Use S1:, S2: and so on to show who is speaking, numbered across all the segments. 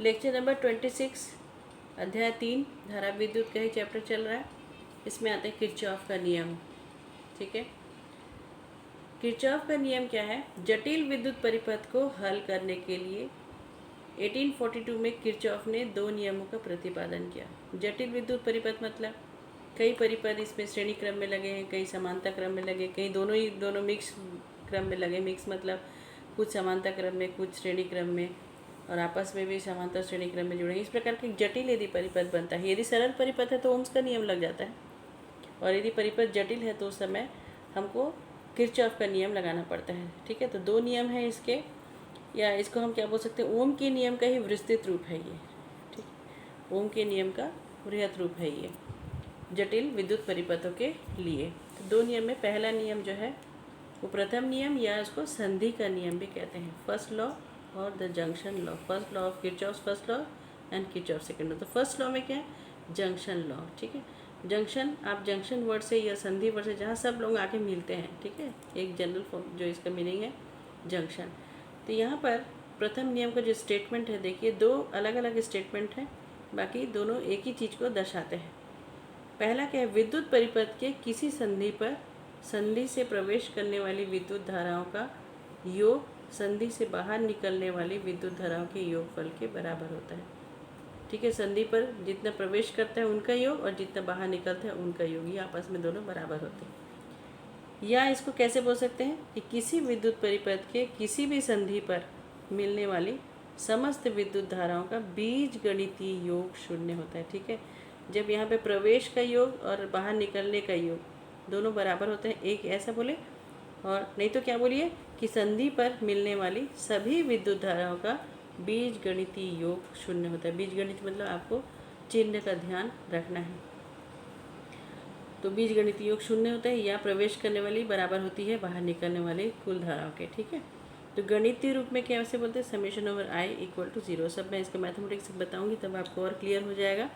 S1: Lecture number 26 अध्याय 3 धारा विद्युत का ही चैप्टर चल रहा है। इसमें आते हैं किरचॉफ का नियम। ठीक है, किरचॉफ का नियम क्या है? जटिल विद्युत परिपथ को हल करने के लिए 1842 में किरचॉफ ने दो नियमों का प्रतिपादन किया। जटिल विद्युत परिपथ मतलब कई परिपथ इसमें श्रेणी क्रम में लगे हैं, कई समानता क्रम में लगे, कई दोनों मिक्स क्रम में लगे। मिक्स मतलब कुछ समानता क्रम में, कुछ श्रेणी क्रम में, और आपस में भी समांतर श्रेणी क्रम में जुड़े। इस प्रकार के जटिल यदि परिपथ बनता है, यदि सरल परिपथ है तो ओम्स का नियम लग जाता है, और यदि परिपथ जटिल है तो उस समय हमको किरचॉफ का नियम लगाना पड़ता है। ठीक है, तो दो नियम हैं इसके, या इसको हम क्या बोल सकते हैं, ओम के नियम का ही विस्तृत रूप है ये। ठीक, ओम के नियम का बृहत रूप है ये जटिल विद्युत परिपथों के लिए। तो दो नियम में पहला नियम जो है वो प्रथम नियम, या उसको संधि का नियम भी कहते हैं, फर्स्ट लॉ और the junction law. First law of Kirchhoff first law and Kirchhoff second law. तो फर्स्ट लॉ में क्या है? Junction law. ठीक है, जंक्शन आप जंक्शन वर्ड से या संधि वर्ड से जहाँ सब लोग आके मिलते हैं, ठीक है, एक जनरल फॉर्म जो इसका मीनिंग है जंक्शन। तो यहाँ पर प्रथम नियम का जो स्टेटमेंट है, देखिए दो अलग अलग स्टेटमेंट हैं, बाकी दोनों एक ही चीज़ को दर्शाते हैं। पहला क्या है? विद्युत परिपथ के किसी संधि पर संधि से प्रवेश करने वाली विद्युत धाराओं का योग संधि से बाहर निकलने वाली विद्युत धाराओं के योगफल के बराबर होता है। ठीक है, संधि पर जितना प्रवेश करता है उनका योग और जितना बाहर निकलता है उनका योग, ये आपस में दोनों बराबर होते हैं। या इसको कैसे बोल सकते हैं कि किसी विद्युत परिपथ के किसी भी संधि पर मिलने वाली समस्त विद्युत धाराओं का बीजगणितीय योग शून्य होता है। ठीक है, जब यहाँ पे प्रवेश का योग और बाहर निकलने का योग दोनों बराबर होते हैं, एक ऐसा बोले, और नहीं तो क्या बोलिए कि संधि पर मिलने वाली सभी विद्युत धाराओं का बीजगणितीय योग शून्य होता है। बीजगणित मतलब आपको चिन्ह का ध्यान रखना है। तो बीजगणितीय योग शून्य होता है, या प्रवेश करने वाली बराबर होती है बाहर निकलने वाली कुल धाराओं के। ठीक है, तो गणितीय रूप में क्या ऐसे बोलते हैं? Summation over i equal to 0। सब मैं इसका मैथमेटिक्स बताऊंगी तब आपको और क्लियर हो जाएगा।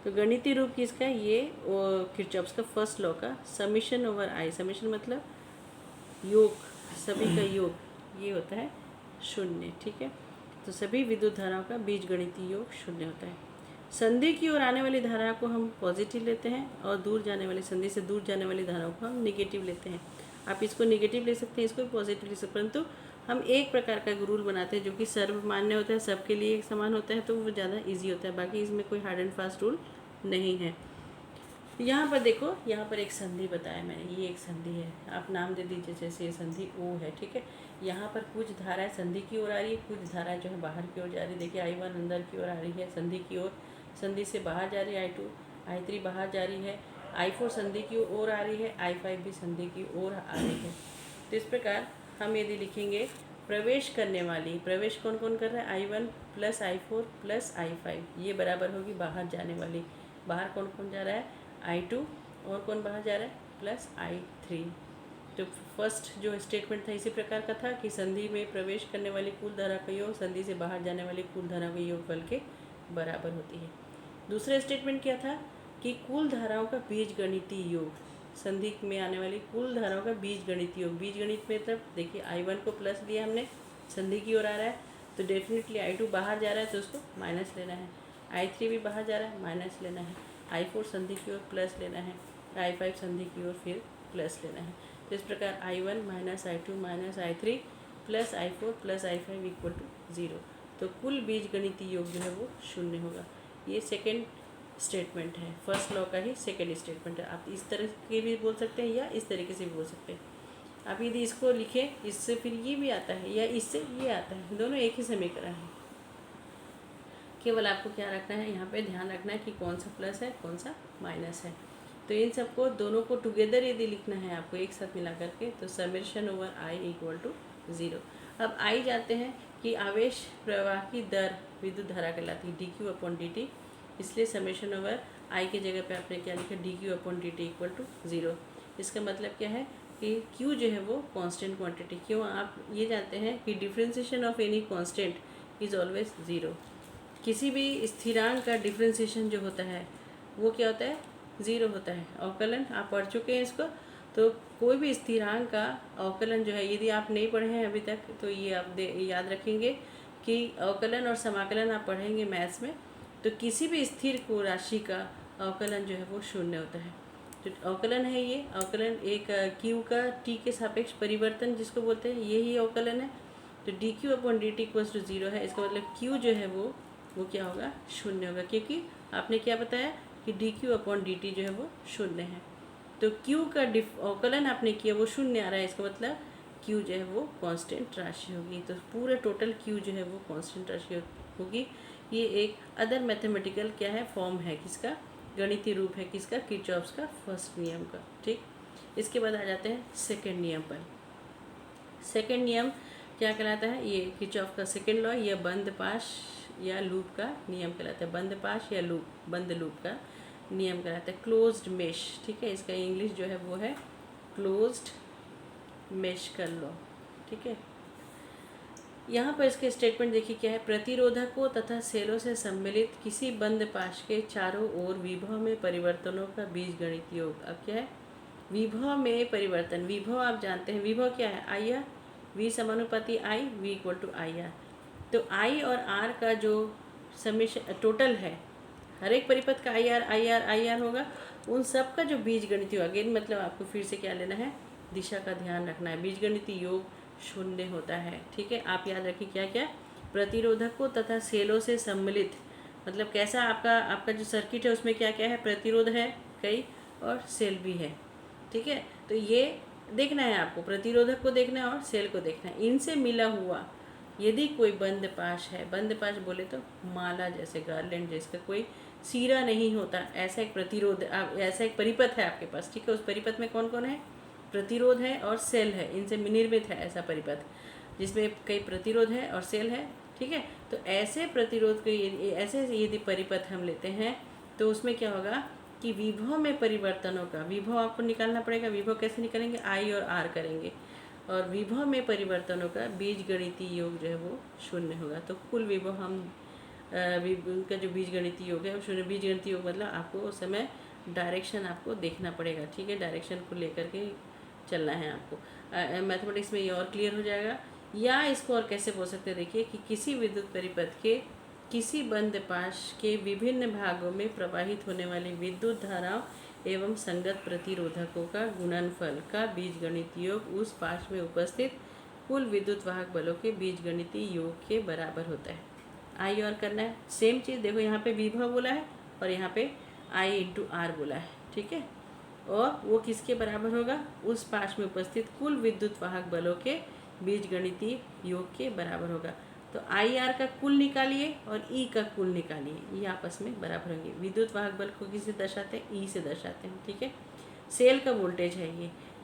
S1: तो गणितीय रूप किसका है? ये किरचॉफ का फर्स्ट लॉ का समेशन ओवर आई। समेशन मतलब योग, सभी का योग, ये होता है शून्य। ठीक है, तो सभी विद्युत धाराओं का बीजगणितीय योग शून्य होता है। संधि की ओर आने वाली धारा को हम पॉजिटिव लेते हैं, और दूर जाने वाली संधि से दूर जाने वाली धाराओं को हम निगेटिव लेते हैं। आप इसको निगेटिव ले सकते हैं, इसको पॉजिटिव ले सकते हैं, परंतु हम एक प्रकार का रूल बनाते हैं जो कि सर्वमान्य होता है, सबके लिए एक समान होता है, तो वो ज़्यादा ईजी होता है। बाकी इसमें कोई हार्ड एंड फास्ट रूल नहीं है। यहाँ पर देखो, यहाँ पर एक संधि बताया मैंने, ये एक संधि है, आप नाम दे दीजिए, जैसे ये संधि ओ है। ठीक है, यहाँ पर कुछ धाराएं संधि की ओर आ रही है, कुछ धाराएं जो है बाहर की ओर जा रही है। देखिए I1 अंदर की ओर आ रही है संधि की ओर, संधि से बाहर जा रही है I2, I3 बाहर जा रही है, I4 संधि की ओर आ रही है, I5 भी संधि की ओर आ रही है। तो इस प्रकार हम यदि लिखेंगे प्रवेश करने वाली, प्रवेश कौन कौन कर रहा है? I1 plus I4 plus I5, ये बराबर होगी बाहर जाने वाली। बाहर कौन कौन जा रहा है? I2, और कौन बाहर जा रहा है? Plus I3। तो फर्स्ट जो स्टेटमेंट था इसी प्रकार का था कि संधि में प्रवेश करने वाली कुल धारा का योग संधि से बाहर जाने वाली कुल धारा के योगफल के बराबर होती है। दूसरा स्टेटमेंट क्या था कि कुल धाराओं का बीजगणितीय योग, संधि में आने वाली कुल धाराओं का बीजगणितीय योग। बीजगणित में तब देखिए I1 को प्लस लिया हमने, संधि की ओर आ रहा है, तो डेफिनेटली I2 बाहर जा रहा है तो उसको माइनस लेना है, I3 भी बाहर जा रहा है, माइनस लेना है, I4 संधि की ओर प्लस लेना है, I5 संधि की ओर फिर प्लस लेना है। तो इस प्रकार I1 minus I2 minus I3 plus I4 plus I5 equal to 0। तो कुल बीजगणितीय योग जो है वो शून्य होगा। ये सेकेंड स्टेटमेंट है, फर्स्ट लॉ का ही सेकेंड स्टेटमेंट है। आप इस तरह के भी बोल सकते हैं या इस तरीके से भी बोल सकते हैं। आप यदि इसको लिखें, इससे फिर ये भी आता है या इससे ये आता है, दोनों एक ही समीकरण है। केवल आपको क्या रखना है, यहाँ पे ध्यान रखना है कि कौन सा प्लस है कौन सा माइनस है। तो इन सबको दोनों को टुगेदर यदि लिखना है आपको एक साथ मिला करके, तो summation over i equal to 0। अब आई जाते हैं कि आवेश प्रवाह की दर विद्युत धारा कहलाती है dq अपॉन dt, इसलिए समेशन ओवर आई की जगह पे आपने क्या लिखा? dq upon dt equal to 0। इसका मतलब क्या है कि q जो है वो कांस्टेंट क्वांटिटी। क्यों? आप ये जानते हैं कि differentiation of any constant is always 0। किसी भी स्थिरांक का डिफ्रेंसिएशन जो होता है वो क्या होता है? 0 होता है। अवकलन आप पढ़ चुके हैं इसको, तो कोई भी स्थिरांक का अवकलन जो है, यदि आप नहीं पढ़े हैं अभी तक तो ये आप याद रखेंगे कि अवकलन और समाकलन आप पढ़ेंगे मैथ्स में, तो किसी भी स्थिर को राशि का अवकलन जो है वो शून्य होता है। तो अवकलन है ये, अवकलन एक क्यू का टी के सापेक्ष परिवर्तन जिसको बोलते हैं, यही अवकलन है। तो d q upon d t equals to 0 है, इसका मतलब क्यू जो है वो क्या होगा, शून्य होगा, क्योंकि आपने क्या बताया कि D q upon d T जो है वो शून्य है। तो क्यू का अवकलन आपने किया वो शून्य आ रहा है, इसका मतलब क्यू जो है वो कांस्टेंट राशि होगी। तो पूरा टोटल क्यू जो है वो कांस्टेंट राशि होगी। ये एक अदर मैथमेटिकल क्या है, फॉर्म है किसका, गणितीय रूप है किसका, किरचॉफ्स का फर्स्ट नियम का। ठीक, इसके बाद आ जाते हैं सेकेंड नियम पर। सेकेंड नियम क्या कहलाता है, ये किरचॉफ का सेकेंड लॉ, या बंद पाश या लूप का नियम कहलाता है। बंद पाश या लूप, बंद लूप का नियम कहलाता है, क्लोज्ड मेश। ठीक है, इसका इंग्लिश जो है वो है क्लोज्ड मेश का लॉ। ठीक है, यहाँ पर इसके स्टेटमेंट देखिए क्या है, प्रतिरोधकों तथा सेलों से सम्मिलित किसी बंद पाश के चारों ओर विभव में परिवर्तनों का बीजगणित योग। अब क्या है, विभव में परिवर्तन। विभव आप जानते हैं, विभव क्या है, आई आर, वी समानुपाती I, V equal to I R. तो आई और आर का जो समेशन टोटल है, हर एक परिपथ का आई आर होगा, उन सब का जो बीजगणितीय योग, अगेन मतलब आपको फिर से क्या लेना है, दिशा का ध्यान रखना है। बीजगणितीय योग शून्य होता है। ठीक है, आप याद रखिए क्या क्या, प्रतिरोधकों तथा सेलों से सम्मिलित, मतलब कैसा आपका जो सर्किट है उसमें क्या क्या है, प्रतिरोध है कई और सेल भी है। ठीक है, तो ये देखना है आपको, प्रतिरोधक को देखना है और सेल को देखना है। इनसे मिला हुआ यदि कोई बंद पाश है, बंद पाश बोले तो माला जैसे, गार्लैंड जिसका कोई सीरा नहीं होता, ऐसा एक प्रतिरोध, ऐसा एक परिपथ है आपके पास। ठीक है, उस परिपथ में कौन कौन है, प्रतिरोध है और सेल है, इनसे निर्मित है ऐसा परिपथ जिसमें कई प्रतिरोध है और सेल है। ठीक है, तो ऐसे प्रतिरोध के ऐसे यदि परिपथ हम लेते हैं तो उसमें क्या होगा कि विभव में परिवर्तनों का, विभव आपको निकालना पड़ेगा। विभव कैसे निकालेंगे, आई और आर करेंगे, और विभव में परिवर्तनों का बीजगणितीय योग जो है वो शून्य होगा। तो कुल विभव हम उनका जो बीजगणितीय योग है वो शून्य। बीजगणितीय योग मतलब आपको उस समय डायरेक्शन आपको देखना पड़ेगा। ठीक है, डायरेक्शन को लेकर के चलना है आपको। मैथमेटिक्स में ये और क्लियर हो जाएगा। या इसको और कैसे बोल सकते हैं, देखिए कि किसी विद्युत परिपथ के किसी बंद पाश के विभिन्न भागों में प्रवाहित होने वाली विद्युत धाराओं एवं संगत प्रतिरोधकों का गुणनफल का बीजगणितीय योग उस पाश में उपस्थित कुल विद्युत वाहक बलों के बीजगणितीय योग के बराबर होता है। आई और करना है, सेम चीज़ देखो, यहाँ पे विभव बोला है और यहाँ पे आई इंटू आर बोला है। ठीक है, और वो किसके बराबर होगा, उस पाश में उपस्थित कुल विद्युत वाहक बलों के बीजगणितीय योग के बराबर होगा। तो आई आर का कुल निकालिए और ई का कुल निकालिए, ये आपस में बराबर होंगे। विद्युत वाहक बल को किससे दर्शाते हैं, ई से दर्शाते हैं। ठीक है, सेल का वोल्टेज है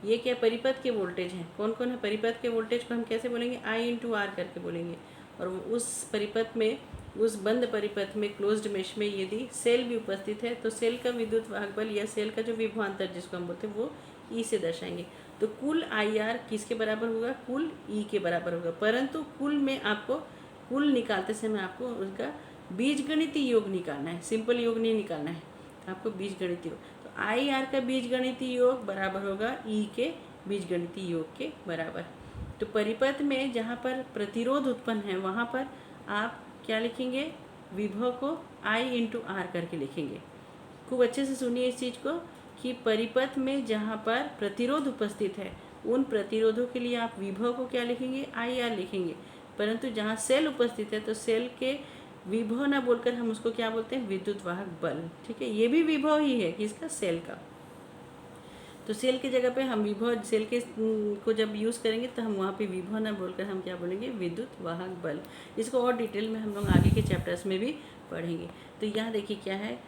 S1: ये क्या, परिपथ के वोल्टेज हैं। कौन कौन है, परिपथ के वोल्टेज को हम कैसे बोलेंगे, आई इंटू आर करके बोलेंगे। और उस परिपथ में, उस बंद परिपथ में, क्लोज्ड मेश में यदि सेल भी उपस्थित है तो सेल का विद्युत वाहक बल या सेल का जो विभवांतर जिसको हम बोलते हैं वो ई से दर्शाएंगे। तो कुल आई आर किसके बराबर होगा, कुल ई के बराबर होगा। परंतु कुल में आपको, कुल निकालते समय आपको उसका बीजगणितीय योग निकालना है, सिंपल योग नहीं निकालना है, आपको बीजगणितीय योग। तो आई आर का बीजगणितीय योग बराबर होगा ई के बीजगणितीय योग के बराबर। तो परिपथ में जहाँ पर प्रतिरोध उत्पन्न है वहाँ पर आप क्या लिखेंगे, विभव को आई इंटू आर करके लिखेंगे। खूब अच्छे से सुनिए इस चीज़ को कि परिपथ में जहाँ पर प्रतिरोध उपस्थित है उन प्रतिरोधों के लिए आप विभव को क्या लिखेंगे, आई आर लिखेंगे। परंतु जहाँ सेल उपस्थित है तो सेल के विभव ना बोलकर हम उसको क्या बोलते हैं, विद्युत वाहक बल। ठीक है, ये भी विभव ही है किसका, सेल का। तो सेल की जगह पे हम विभव, सेल के को जब यूज़ करेंगे तो हम वहाँ पे विभव ना बोलकर हम क्या बोलेंगे, विद्युत वाहक बल। इसको और डिटेल में हम लोग आगे के चैप्टर्स में भी पढ़ेंगे। तो यहाँ देखिए क्या है,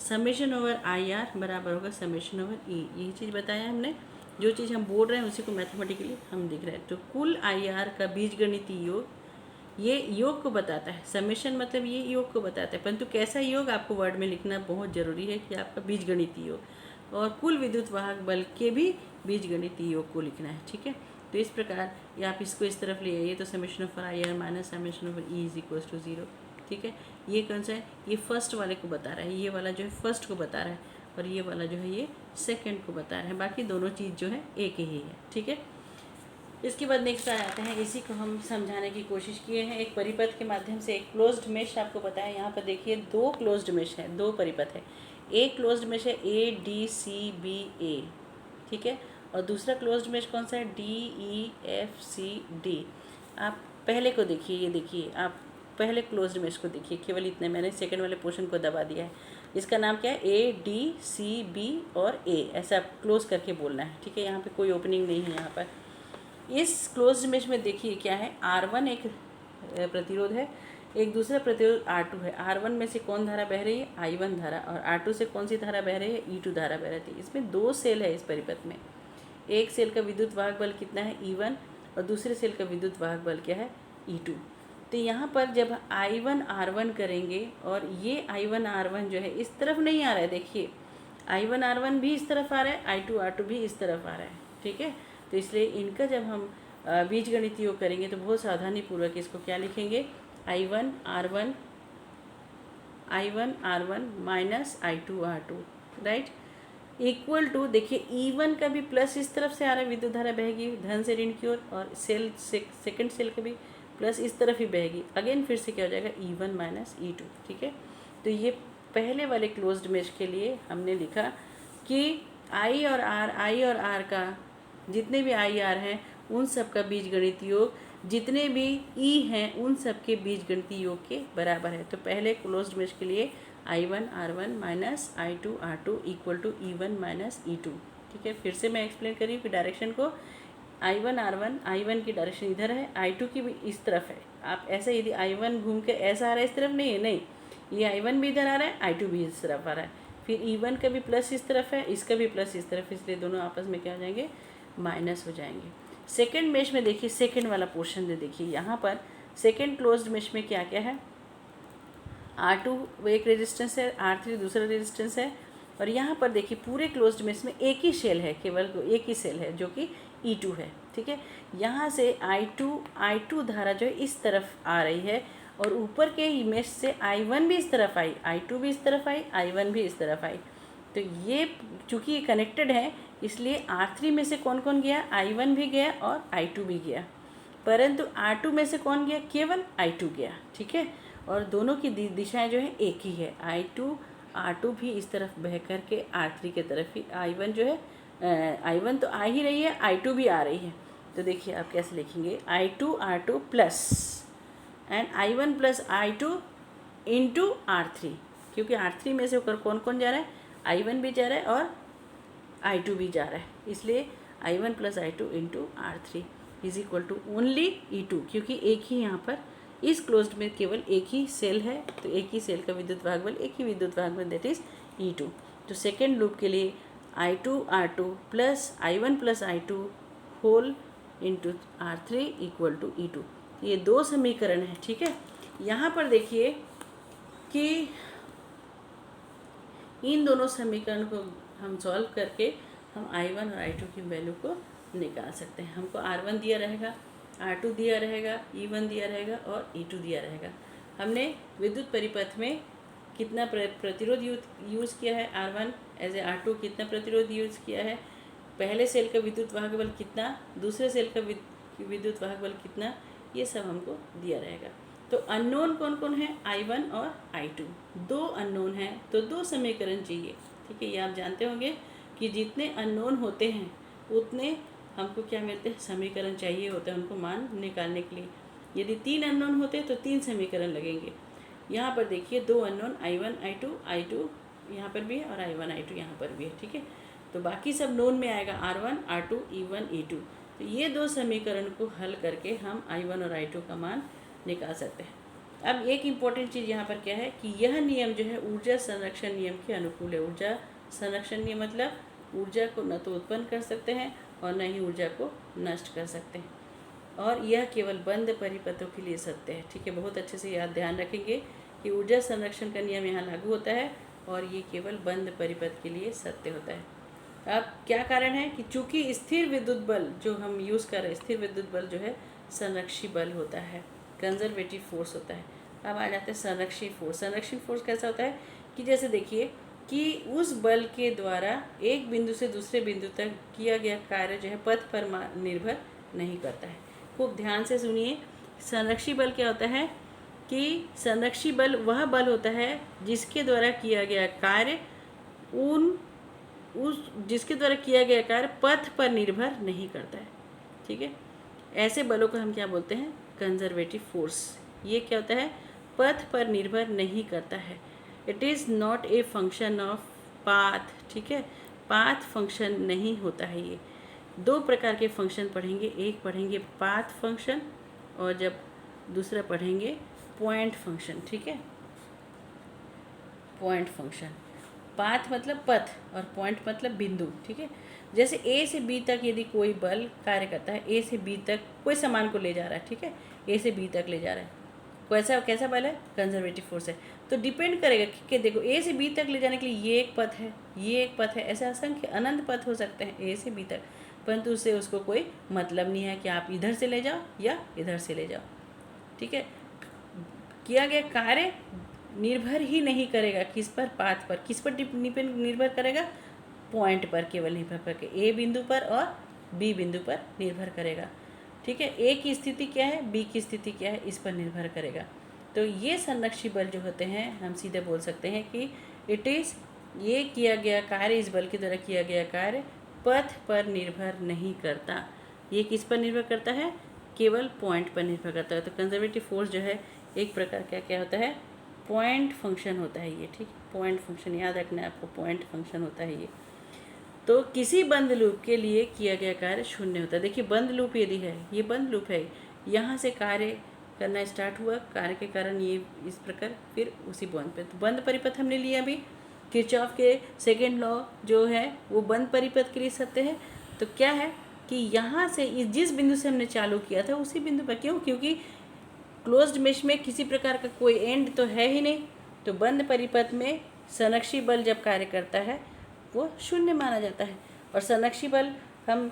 S1: समेशन ओवर आई आर बराबर होगा समेशन ओवर ई। यही चीज़ बताया हमने, जो चीज़ हम बोल रहे हैं उसी को मैथमेटिकली हम दिख रहे हैं। तो कुल आई आर का बीजगणितीय योग, ये योग को बताता है। समेशन मतलब ये योग को बताता है, परंतु कैसा योग आपको वर्ड में लिखना बहुत ज़रूरी है कि आपका बीजगणितीय योग, और कुल विद्युत वाहक बल के भी बीजगणितीय योग को लिखना है। ठीक है, तो इस प्रकार ये आप इसको इस तरफ ले आइए, तो summation of I R minus summation of E is equals to 0। ठीक है, ये कौन सा है, ये फर्स्ट वाले को बता रहा है, ये वाला जो है फर्स्ट को बता रहा है, और ये वाला जो है ये सेकंड को बता रहा है। बाकी दोनों चीज़ जो है एक ही है। ठीक है, इसके बाद नेक्स्ट आ जाते हैं, इसी को हम समझाने की कोशिश किए हैं एक परिपथ के माध्यम से। एक क्लोज्ड मेश आपको पता है, यहाँ पर देखिए दो क्लोज्ड मेश है, दो परिपथ है। एक क्लोज्ड मेश है ADCBA, ठीक है, और दूसरा क्लोज्ड मेश कौन सा है DEFCD। आप पहले को देखिए, ये देखिए, आप पहले क्लोज्ड मेश को देखिए, केवल इतने, मैंने सेकंड वाले पोर्शन को दबा दिया है। इसका नाम क्या है ADCB और A, ऐसा क्लोज करके बोलना है, ठीक है। यहाँ पे कोई ओपनिंग नहीं है। यहाँ पर इस क्लोज्ड मेश में देखिए क्या है, R1 एक प्रतिरोध है, एक दूसरा प्रतिरोध R2 है। R1 में से कौन धारा बह रही है, I1 धारा, और R2 से कौन सी धारा बह रही है, E2 धारा बह रही है। इसमें दो सेल है इस परिपथ में। एक सेल का विद्युत वाहक बल कितना है, E1, और दूसरे सेल का विद्युत वाहक बल क्या है, E2। तो यहाँ पर जब I1 R1 करेंगे, और ये I1 R1 जो है इस तरफ नहीं आ रहा है, देखिए I1 R1 भी इस तरफ आ रहा है, I2 R2 भी इस तरफ आ रहा है, ठीक है। तो इसलिए इनका जब हम बीजगणित योग करेंगे तो बहुत सावधानी पूर्वक इसको क्या लिखेंगे, I1 R1 minus I2 R2, right, equal to, देखिए E1 का भी प्लस इस तरफ से आ रहा है, विद्युत धारा बहेगी धन से ऋण की ओर, और सेल सेकंड सेल का भी प्लस इस तरफ ही बहेगी। अगेन फिर से क्या हो जाएगा, E1 माइनस E2, ठीक है। तो ये पहले वाले क्लोज्ड मेश के लिए हमने लिखा कि I और R का जितने भी IR हैं उन सब का बीजगणित योग जितने भी E हैं उन सब के बीजगणितीय योग के बराबर है। तो पहले क्लोज्ड मेश के लिए I1 R1 minus I2 R2 equal to E1 minus E2, ठीक है। फिर से मैं एक्सप्लेन करी कि डायरेक्शन को, I1 R1, I1 की डायरेक्शन इधर है, I2 की भी इस तरफ है। आप ऐसे यदि I1 घूम के ऐसा आ रहा है इस तरफ, नहीं है, नहीं, ये I1 भी इधर आ रहा है, I2 भी इस तरफ आ रहा है। फिर E1 का भी प्लस इस तरफ है, इसका भी प्लस इस तरफ, इसलिए दोनों आपस में क्या हो जाएंगे, माइनस हो जाएंगे। सेकेंड मेश में देखिए, सेकेंड वाला पोर्शन में देखिए, यहाँ पर सेकेंड क्लोज्ड मेश में क्या क्या है, R2 एक रेजिस्टेंस है, R3 दूसरा रेजिस्टेंस है, और यहाँ पर देखिए पूरे क्लोज्ड मेश में एक ही सेल है, केवल एक ही सेल है जो कि E2 है, ठीक है। यहाँ से I2 धारा जो है इस तरफ आ रही है, और ऊपर के मेश से I1 भी इस तरफ आई, I2 भी इस तरफ आई, I1 भी इस तरफ आई। तो ये चूँकि ये कनेक्टेड है, इसलिए R3 में से कौन कौन गया, I1 भी गया और I2 भी गया, परंतु R2 में से कौन गया, केवल I2 गया, ठीक है। और दोनों की दिशाएं जो है एक ही है, R2 भी इस तरफ बह करके R3 के तरफ ही, I1 जो है I1 तो आ ही रही है, I2 भी आ रही है। तो देखिए आप कैसे लिखेंगे, I2 R2 plus and I1 plus I2 into R3, क्योंकि R3 में से होकर कौन कौन जा रहा है, I1 भी जा रहा है और I2 भी जा रहा है, इसलिए I1 plus I2 into R3 is equal to only E2, क्योंकि एक ही यहाँ पर इस क्लोज्ड में केवल एक ही सेल है, तो एक ही सेल का विद्युत वाहक बल, एक ही विद्युत वाहक बल, दैट इज E2। तो सेकेंड लूप के लिए I2 R2 plus I1 plus I2 whole into R3 equal to E2, ये दो समीकरण है, ठीक है। यहाँ पर देखिए कि इन दोनों समीकरण को हम सॉल्व करके हम I1 और I2 की वैल्यू को निकाल सकते हैं। हमको R1 दिया रहेगा, R2 दिया रहेगा, E1 दिया रहेगा और E2 दिया रहेगा। हमने विद्युत परिपथ में कितना प्रतिरोध यूज़ किया है, R1 एज ए R2 कितना प्रतिरोध यूज़ किया है, पहले सेल का विद्युत वाहक बल कितना, दूसरे सेल का विद्युत वाहक बल कितना, ये सब हमको दिया रहेगा। तो अननोन कौन कौन है, I1 और I2, दो अननोन हैं, तो दो समीकरण चाहिए, ठीक है। ये आप जानते होंगे कि जितने अननोन होते हैं उतने हमको क्या मिलते हैं, समीकरण चाहिए होते हैं उनको मान निकालने के लिए। यदि तीन अननोन होते हैं तो तीन समीकरण लगेंगे। यहाँ पर देखिए दो अननोन I1 I2 यहाँ पर भी है और I1 I2 यहाँ पर भी है, ठीक है। तो बाकी सब नोन में आएगा R1 R2 E1 E2। तो ये दो समीकरण को हल करके हम I1 और I2 का मान निकाल सकते हैं। अब एक इम्पॉर्टेंट चीज़ यहाँ पर क्या है कि यह नियम जो है ऊर्जा संरक्षण नियम के अनुकूल है। ऊर्जा संरक्षण नियम मतलब ऊर्जा को न तो उत्पन्न कर सकते हैं और न ही ऊर्जा को नष्ट कर सकते हैं, और यह केवल बंद परिपथों के लिए सत्य है, ठीक है। बहुत अच्छे से याद ध्यान रखेंगे कि ऊर्जा संरक्षण का नियम यहाँ लागू होता है और ये केवल बंद परिपथ के लिए सत्य होता है। अब क्या कारण है कि चूँकि स्थिर विद्युत बल जो हम यूज़ कर रहे हैं, स्थिर विद्युत बल जो है संरक्षी बल होता है, कंजर्वेटिव फोर्स होता है। अब आ जाते हैं संरक्षी फोर्स। संरक्षी फोर्स कैसा होता है कि जैसे देखिए कि उस बल के द्वारा एक बिंदु से दूसरे बिंदु तक किया गया कार्य जो है पथ पर निर्भर नहीं करता है। खूब ध्यान से सुनिए, संरक्षी बल क्या होता है कि संरक्षी बल वह बल होता है जिसके द्वारा किया गया कार्य जिसके द्वारा किया गया कार्य पथ पर निर्भर नहीं करता है। ठीक है, ऐसे बलों को हम क्या बोलते हैं? Conservative force. ये क्या होता है? पथ पर निर्भर नहीं करता है। It is not a function of path. ठीक है, पाथ फंक्शन नहीं होता है। ये दो प्रकार के फंक्शन पढ़ेंगे, एक पढ़ेंगे पाथ फंक्शन और जब दूसरा पढ़ेंगे पॉइंट फंक्शन। ठीक है, पॉइंट फंक्शन, पाथ मतलब पथ और पॉइंट मतलब बिंदु। ठीक है, जैसे ए से बी तक यदि कोई बल कार्य करता है, ए से बी तक कोई सामान को ले जा रहा है, ठीक है, ए से बी तक ले जा रहा है, कैसा बल है? कंजर्वेटिव फोर्स है। तो डिपेंड करेगा कि देखो ए से बी तक ले जाने के लिए ये एक पथ है, ये एक पथ है, ऐसे असंख्य अनंत पथ हो सकते हैं ए से बी तक, परंतु उससे उसको कोई मतलब नहीं है कि आप इधर से ले जाओ या इधर से ले जाओ। ठीक है, किया गया कार्य निर्भर ही नहीं करेगा किस पर? पाथ पर। किस पर निर्भर करेगा? पॉइंट पर केवल निर्भर करके, ए बिंदु पर और बी बिंदु पर निर्भर करेगा। ठीक है, ए की स्थिति क्या है, बी की स्थिति क्या है, इस पर निर्भर करेगा। तो ये संरक्षी बल जो होते हैं, हम सीधे बोल सकते हैं कि इट इज़, ये किया गया कार्य, इस बल के द्वारा किया गया कार्य पथ पर निर्भर नहीं करता। ये किस पर निर्भर करता है? केवल पॉइंट पर निर्भर करता है। तो कंजर्वेटिव फोर्स जो है एक प्रकार का क्या होता है? पॉइंट फंक्शन होता है ये। ठीक, पॉइंट फंक्शन याद रखना है आपको, पॉइंट फंक्शन होता है ये। तो किसी बंद लूप के लिए किया गया कार्य शून्य होता है। देखिए, बंद लूप यदि है, ये बंद लूप है, यहाँ से कार्य करना स्टार्ट हुआ, कार्य के कारण ये इस प्रकार, फिर उसी बंद पे, तो बंद परिपथ हमने लिया अभी। किरचॉफ के सेकेंड लॉ जो है वो बंद परिपथ के लिए सत्य है। तो क्या है कि यहाँ से जिस बिंदु से हमने चालू किया था उसी बिंदु पर, क्यों? क्योंकि क्लोज्ड मेश में किसी प्रकार का कोई एंड तो है ही नहीं। तो बंद परिपथ में संरक्षी बल जब कार्य करता है वो शून्य माना जाता है। और संरक्षी बल हम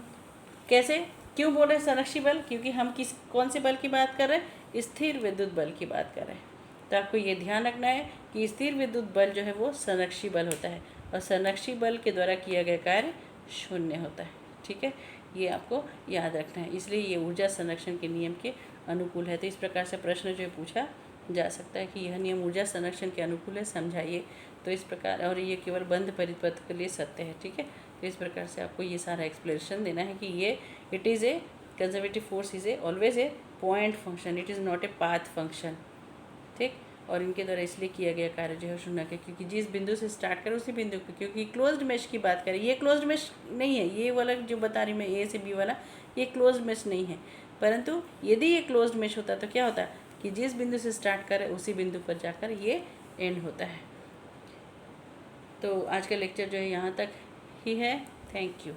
S1: कैसे, क्यों बोल रहे हैं संरक्षी बल? क्योंकि हम कौन से बल की बात कर रहे हैं? स्थिर विद्युत बल की बात कर रहे हैं। तो आपको ये ध्यान रखना है कि स्थिर विद्युत बल जो है वो संरक्षी बल होता है और संरक्षी बल के द्वारा किया गया कार्य शून्य होता है। ठीक है, ये आपको याद रखना है, इसलिए ये ऊर्जा संरक्षण के नियम के अनुकूल है। तो इस प्रकार से प्रश्न जो है पूछा जा सकता है कि यह नियम ऊर्जा संरक्षण के अनुकूल है, समझाइए। तो इस प्रकार, और ये केवल बंद परिपथ के लिए सत्य है। ठीक है, तो इस प्रकार से आपको ये सारा एक्सप्लेनेशन देना है कि ये it is a conservative force is a always a point function, it is not a path function. ठीक, और इनके द्वारा इसलिए किया गया कार्य जो है शून्य के, क्योंकि जिस बिंदु से स्टार्ट करें उसी बिंदु को, क्योंकि क्लोज्ड मेश की बात करें, ये क्लोज्ड मेश नहीं है, ये वाला जो बता रही मैं ए से बी वाला, ये क्लोज्ड मेश नहीं है। परंतु यदि ये क्लोज्ड मेश होता तो क्या होता कि जिस बिंदु से स्टार्ट करें उसी बिंदु पर जाकर ये एंड होता है। तो आज का लेक्चर जो है यहाँ तक ही है। Thank you.